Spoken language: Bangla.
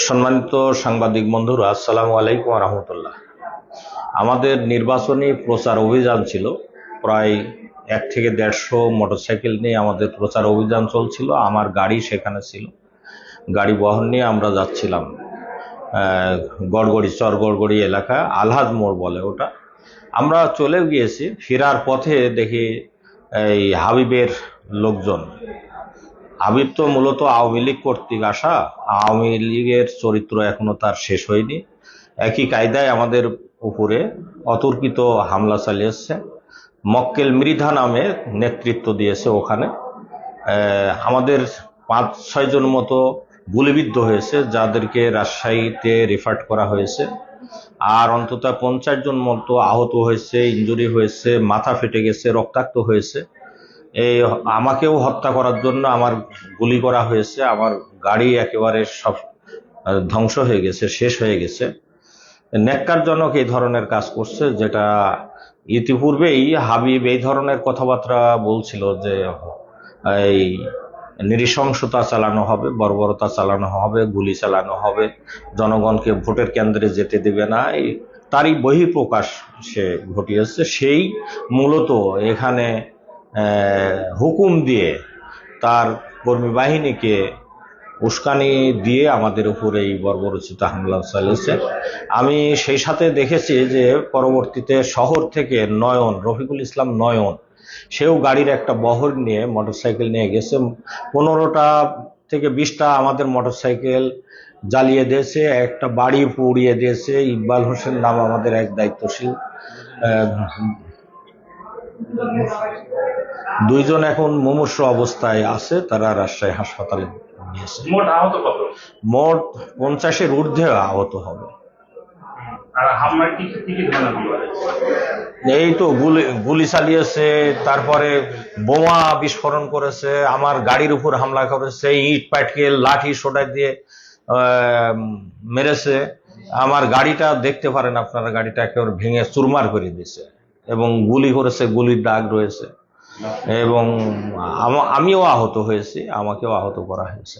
সম্মানিত সাংবাদিক বন্ধুরা, আসসালামু আলাইকুম ওয়া রাহমাতুল্লাহ। আমাদের নির্বাচনী প্রচার অভিযান ছিল, প্রায় 1 থেকে 150 মোটরসাইকেল নিয়ে আমাদের প্রচার অভিযান চলছিল। আমার গাড়ি সেখানে ছিল। গাড়ি বহন নিয়ে আমরা যাচ্ছিলাম গড়গড়ি, চর গড়গড়ি এলাকা, আলহাজ মোড় বলে ওটা। আমরা চলে গিয়েছি, ফেরার পথে দেখি এই হাবিবের লোকজন। হাবিব তো মূলত আওয়ামী লীগ কর্তৃক আসা, আওয়ামী লীগের চরিত্র এখনো তার শেষ হয়নি। একই কায়দায় আমাদের উপরে অতর্কিত হামলা চালিয়েছে। মক্কেল মৃধা নামে নেতৃত্ব দিয়েছে ওখানে। আমাদের 5-6 জন মতো গুলিবিদ্ধ হয়েছে, যাদেরকে রাজশাহীতে রেফার করা হয়েছে। আর অন্তত 50 জন মতো আহত হয়েছে, ইনজুরি হয়েছে, মাথা ফেটে গেছে, রক্তাক্ত হয়েছে। এই আমাকেও হত্যা করার জন্য আমার গুলি করা হয়েছে। আমার গাড়ি একেবারে সব ধ্বংস হয়ে গেছে, শেষ হয়ে গেছে। ন্যাক্কারজনক এই ধরনের কাজ করছে, যেটা ইতিপূর্বেই হাবিব এই ধরনের কথাবার্তা বলছিল যে এই নৃশংসতা চালানো হবে, বর্বরতা চালানো হবে, গুলি চালানো হবে, জনগণকে ভোটের কেন্দ্রে যেতে দেবে না। তারই বহিঃপ্রকাশ সে ঘটিয়েছে। সেই মূলত এখানে হুকুম দিয়ে তার কর্মী বাহিনীকে উস্কানি দিয়ে আমাদের উপরে এই বর্বরোচিত হামলা চালিয়েছে। আমি সেই সাথে দেখেছি যে পরবর্তীতে শহর থেকে রফিকুল ইসলাম নয়ন, সেও গাড়ির একটা বহর নিয়ে মোটরসাইকেল নিয়ে গেছে। 15টা থেকে 20টা আমাদের মোটরসাইকেল জ্বালিয়ে দিয়েছে, একটা বাড়ি পুড়িয়ে দিয়েছে। ইকবাল হোসেন নাম আমাদের এক দায়িত্বশীল। 2 জন এখন মুমূর্ষু অবস্থায় আছে, তারা রাজশাহী হাসপাতালে নিয়েছে। মোট আহত কত? মোট 50-এর ঊর্ধ্বে আহত হবে। আর হামলার কি ধরনের হামলা? এই তো গুলি চালিয়েছে, তারপরে বোমা বিস্ফোরণ করেছে, আমার গাড়ির উপর হামলা করেছে, ইট পাটকেল লাঠি সোটা দিয়ে মেরেছে। আমার গাড়িটা দেখতে পারেন আপনারা, গাড়িটা একেবারে ভেঙে চুরমার করে দিয়েছে এবং গুলি করেছে, গুলির দাগ রয়েছে। এবং আমিও আহত হয়েছি, আমাকেও আহত করা হয়েছে।